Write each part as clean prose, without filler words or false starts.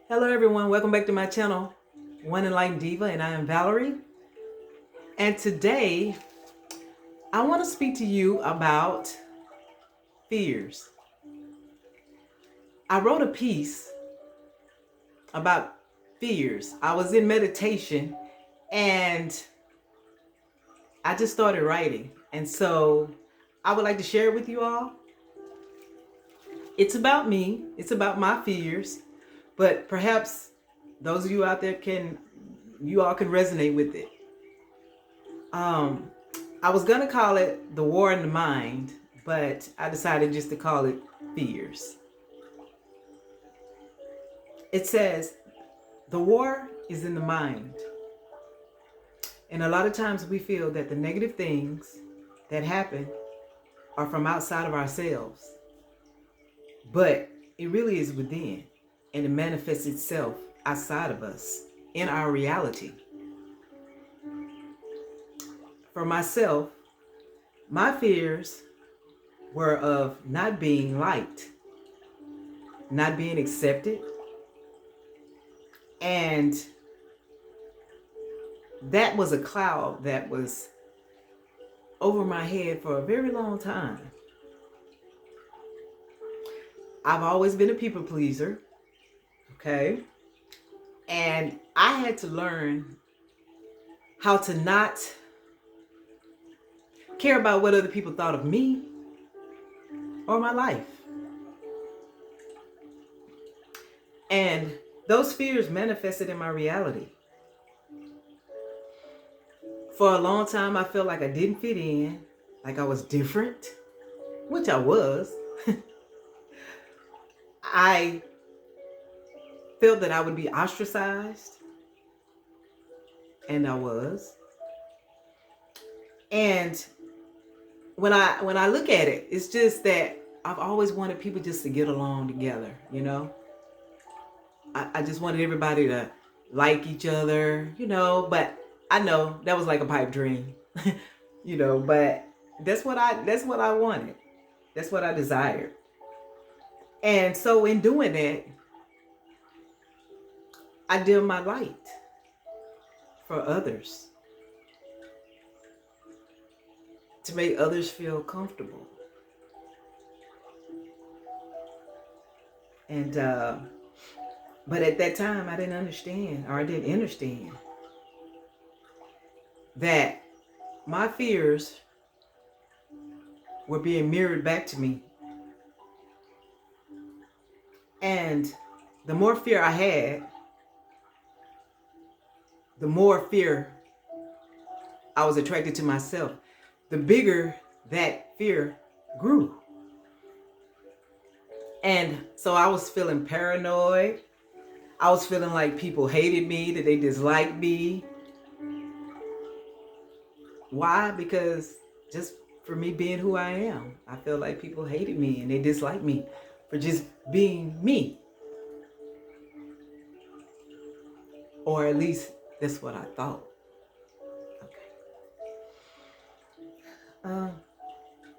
Hello everyone, welcome back to my channel, One Enlightened Diva, and I am Valerie. And today, I want to speak to you about fears. I wrote a piece about fears. I was in meditation and I just started writing. And so I would like to share it with you all. It's about me, it's about my fears, but perhaps those of you out there you all can resonate with it. I was gonna call it the war in the mind, but I decided just to call it fears. It says the war is in the mind. And a lot of times we feel that the negative things that happen are from outside of ourselves. But it really is within, and it manifests itself outside of us in our reality. For myself, my fears were of not being liked, not being accepted, and that was a cloud that was over my head for a very long time. I've always been a people pleaser, okay? And I had to learn how to not care about what other people thought of me or my life. And those fears manifested in my reality. For a long time, I felt like I didn't fit in, like I was different, which I was. I felt that I would be ostracized, and I was. And when I look at it, it's just that I've always wanted people just to get along together, you know? I just wanted everybody to like each other, but I know that was like a pipe dream, but that's what I wanted. That's what I desired. And so in doing that, I dim my light for others, to make others feel comfortable. And but at that time I didn't understand that my fears were being mirrored back to me. And the more fear I had, the more fear I was attracted to myself. The bigger that fear grew. And so I was feeling paranoid. I was feeling like people hated me, that they disliked me. Why? Because just for me being who I am, I felt like people hated me and they disliked me for just being me. Or at least that's what I thought. Okay.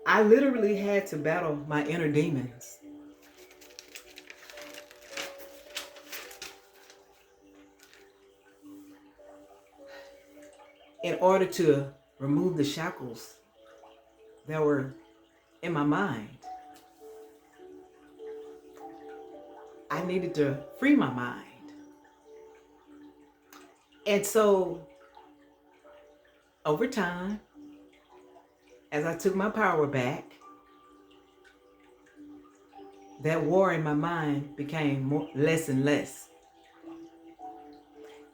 I literally had to battle my inner demons. In order to remove the shackles that were in my mind. I needed to free my mind. And so, over time, as I took my power back, that war in my mind became less and less.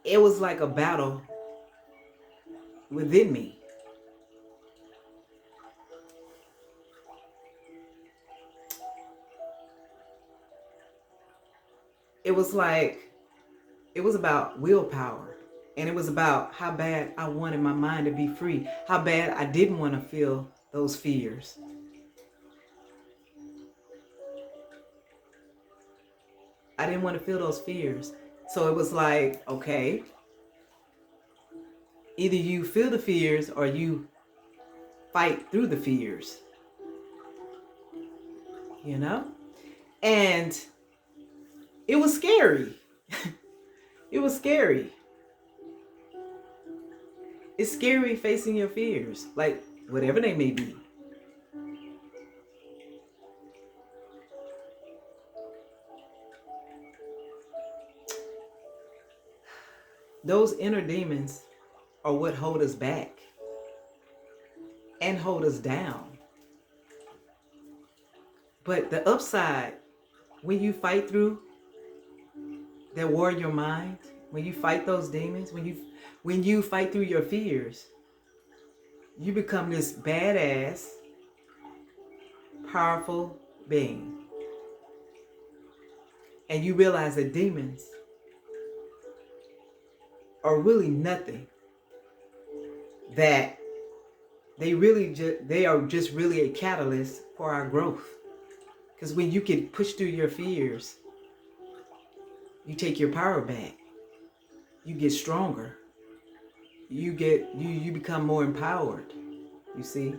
It was like a battle within me. It was about willpower. And it was about how bad I wanted my mind to be free. How bad I didn't want to feel those fears. I didn't want to feel those fears. So it was like, okay, either you feel the fears or you fight through the fears. And it was scary. It was scary. It's scary facing your fears, like whatever they may be. Those inner demons are what hold us back and hold us down. But the upside, when you fight through that warrior mind, when you fight those demons, when you fight through your fears, you become this badass, powerful being. And you realize that demons are really nothing. That they are just really a catalyst for our growth. Because when you can push through your fears, you take your power back. You get stronger. You become more empowered. You see?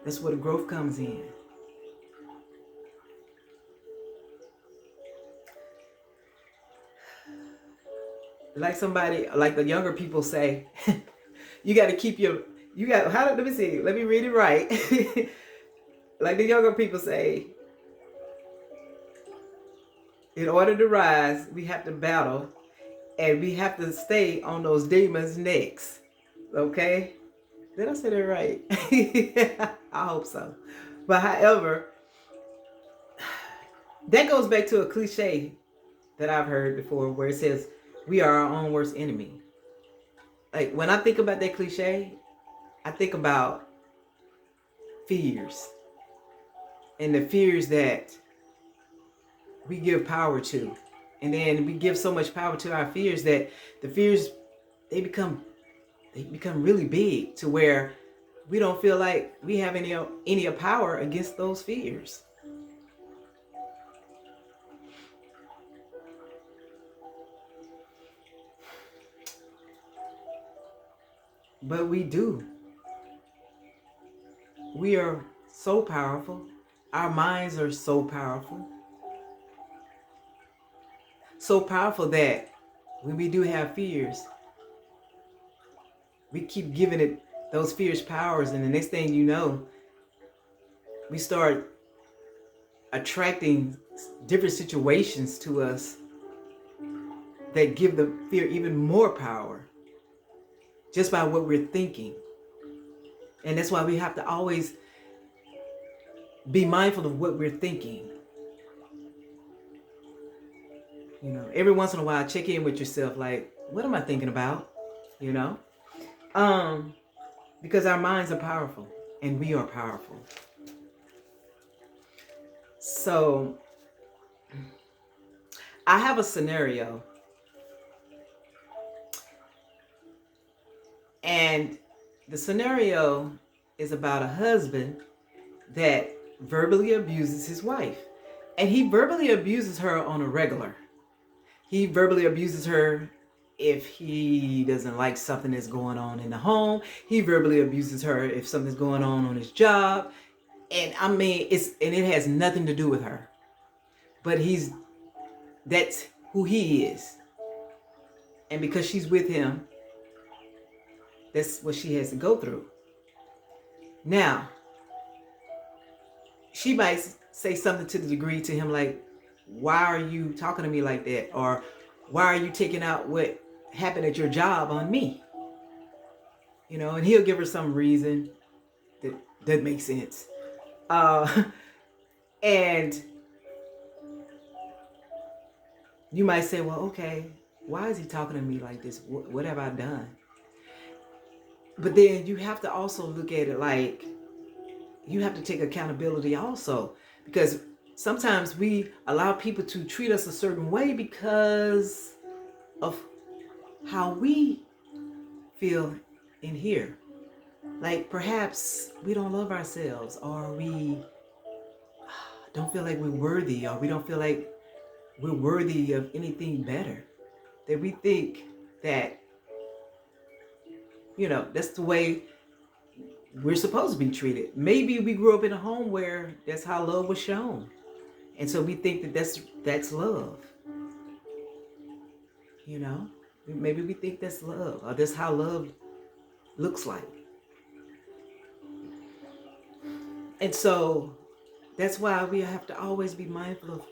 That's where the growth comes in. Like the younger people say, you got to keep let me see, let me read it right. Like the younger people say, in order to rise, we have to battle and we have to stay on those demons' necks. Okay? Did I say that right? I hope so. But however, that goes back to a cliche that I've heard before where it says, we are our own worst enemy. Like when I think about that cliche, I think about fears. And the fears that we give power to. And then we give so much power to our fears that the fears, they become really big to where we don't feel like we have any power against those fears. But we do. We are so powerful. Our minds are so powerful. So powerful that when we do have fears, we keep giving it those fears powers, and the next thing you know, we start attracting different situations to us that give the fear even more power just by what we're thinking. And that's why we have to always be mindful of what we're thinking. You know, every once in a while, check in with yourself, like, what am I thinking about? You know? Because our minds are powerful and we are powerful. So I have a scenario, and the scenario is about a husband that verbally abuses his wife, and he verbally abuses her on a regular. He verbally abuses her if he doesn't like something that's going on in the home. He verbally abuses her if something's going on his job. And I mean, it has nothing to do with her. But that's who he is. And because she's with him, that's what she has to go through. Now, she might say something to the degree to him like, why are you talking to me like that? Or why are you taking out what happened at your job on me? You know, and he'll give her some reason that makes sense. And you might say, well, okay, why is he talking to me like this? What have I done? But then you have to also look at it like, you have to take accountability also, because sometimes we allow people to treat us a certain way because of how we feel in here. Like perhaps we don't love ourselves, or we don't feel like we're worthy, or we don't feel like we're worthy of anything better. That we think that, you know, that's the way we're supposed to be treated. Maybe we grew up in a home where that's how love was shown. And so we think that that's love. You know, maybe we think that's love, or that's how love looks like. And so that's why we have to always be mindful of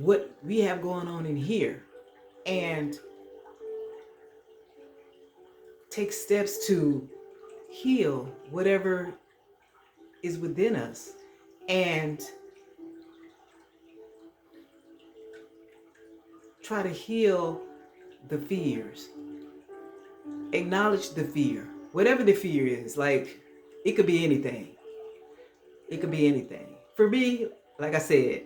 what we have going on in here and take steps to heal whatever is within us and try to heal the fears. Acknowledge the fear, whatever the fear is. Like, it could be anything. It could be anything. For me, like I said,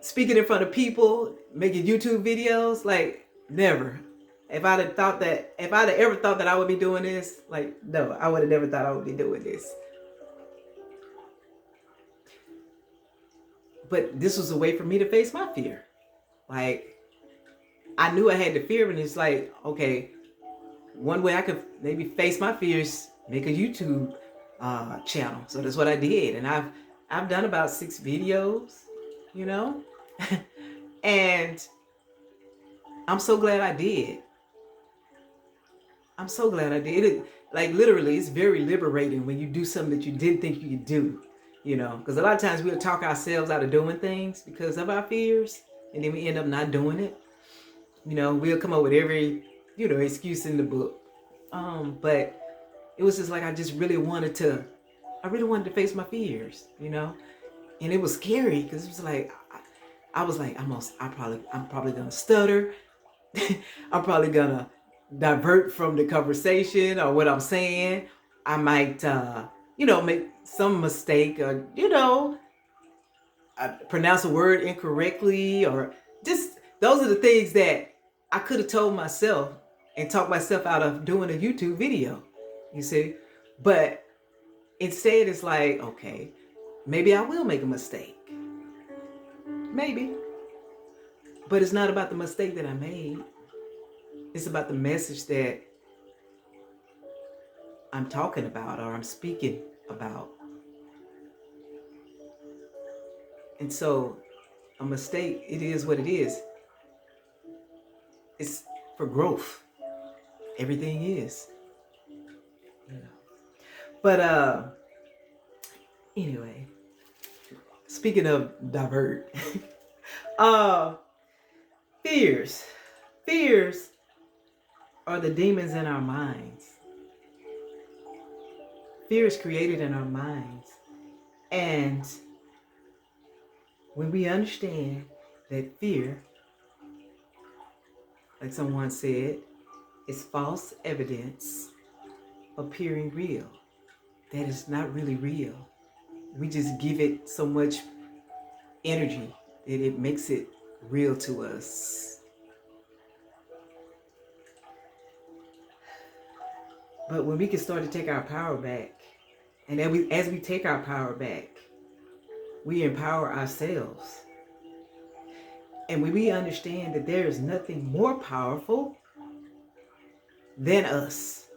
speaking in front of people, making YouTube videos, like, never. If I'd ever thought that I would be doing this, like, no, I would have never thought I would be doing this. But this was a way for me to face my fear. Like, I knew I had the fear, and it's like, okay, one way I could maybe face my fears, make a YouTube channel. So that's what I did, and I've done about 6 videos, you know, and I'm so glad I did. I'm so glad I did it. Like, literally, it's very liberating when you do something that you didn't think you could do, you know, because a lot of times we'll talk ourselves out of doing things because of our fears, and then we end up not doing it. You know, we'll come up with every, excuse in the book. But it was just like, I really wanted to face my fears, you know, and it was scary because it was like, I was like, I'm probably gonna stutter. I'm probably gonna divert from the conversation or what I'm saying. I might, make some mistake, or, I pronounce a word incorrectly, or just, those are the things that I could have told myself and talked myself out of doing a YouTube video, you see. But instead, it's like, okay, maybe I will make a mistake. Maybe. But it's not about the mistake that I made. It's about the message that I'm talking about or I'm speaking about. And so a mistake, it is what it is. It's for growth. Everything is. You know. But anyway, speaking of divert, fears. Fears are the demons in our minds. Fear is created in our minds. And when we understand that fear, like someone said, is false evidence appearing real, that is not really real. We just give it so much energy that it makes it real to us. But when we can start to take our power back, and as we take our power back, we empower ourselves. And when we understand that there is nothing more powerful than us,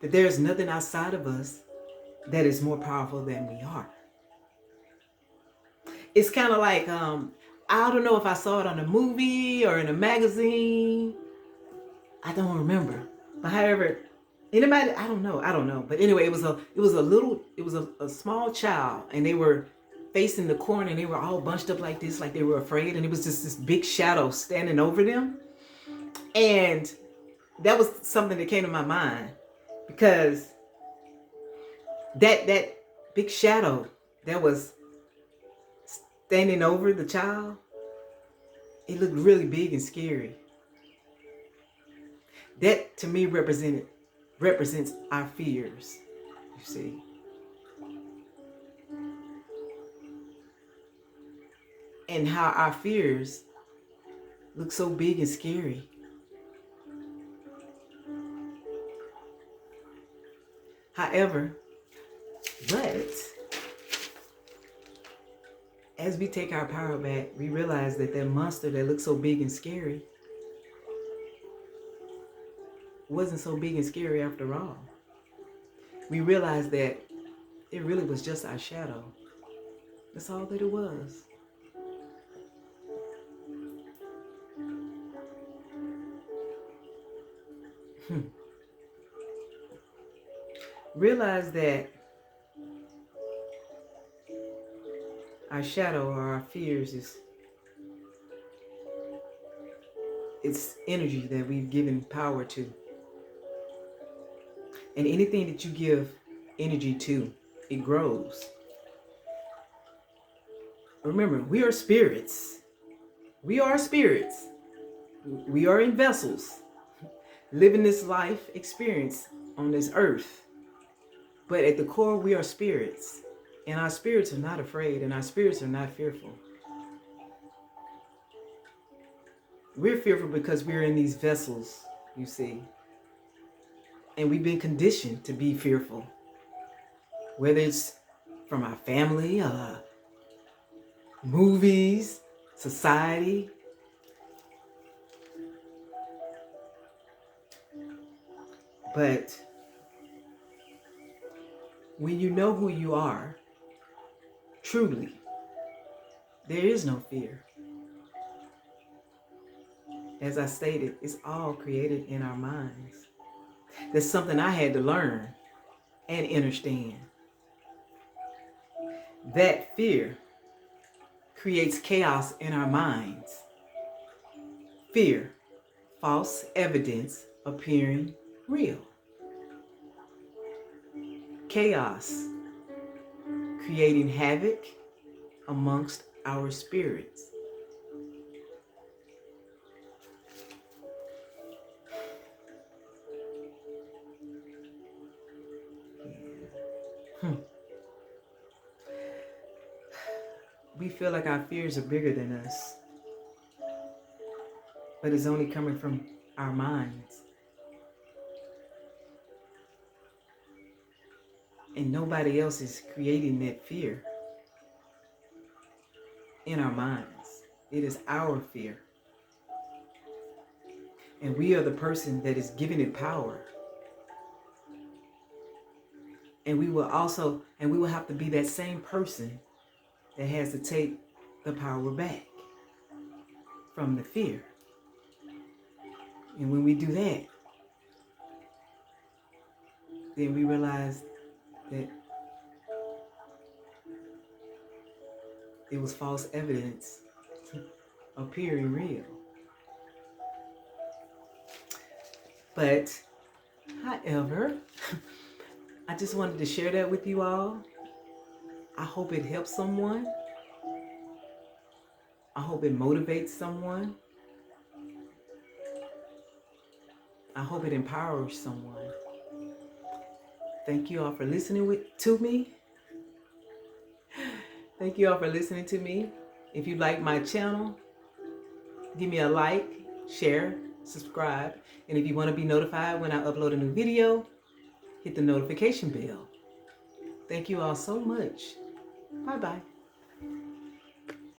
that there is nothing outside of us that is more powerful than we are. It's kind of like, I don't know if I saw it on a movie or in a magazine. I don't remember. But however, anybody, I don't know. But anyway, it was a small child, and they were facing the corner, and they were all bunched up like this, like they were afraid, and it was just this big shadow standing over them. And that was something that came to my mind, because that big shadow that was standing over the child, it looked really big and scary. That to me represents our fears, you see. And how our fears look so big and scary. However, but as we take our power back, we realize that monster that looks so big and scary wasn't so big and scary after all. We realized that it really was just our shadow. That's all that it was. Realize that our shadow or our fears is it's energy that we've given power to. And anything that you give energy to, it grows. Remember, we are spirits. We are spirits. We are in vessels, living this life experience on this earth. But at the core, we are spirits. And our spirits are not afraid, and our spirits are not fearful. We're fearful because we're in these vessels, you see. And we've been conditioned to be fearful. Whether it's from our family, movies, society. But when you know who you are, truly, there is no fear. As I stated, it's all created in our minds. That's something I had to learn and understand. That fear creates chaos in our minds. Fear, false evidence appearing real. Chaos, creating havoc amongst our spirits. We feel like our fears are bigger than us, but it's only coming from our minds. And nobody else is creating that fear in our minds. It is our fear. And we are the person that is giving it power. And we will have to be that same person that has to take the power back from the fear. And when we do that, then we realize that it was false evidence appearing real. But, however, I just wanted to share that with you all. I hope it helps someone. I hope it motivates someone. I hope it empowers someone. Thank you all for listening to me. Thank you all for listening to me. If you like my channel, give me a like, share, subscribe. And if you want to be notified when I upload a new video, hit the notification bell. Thank you all so much. Bye-bye.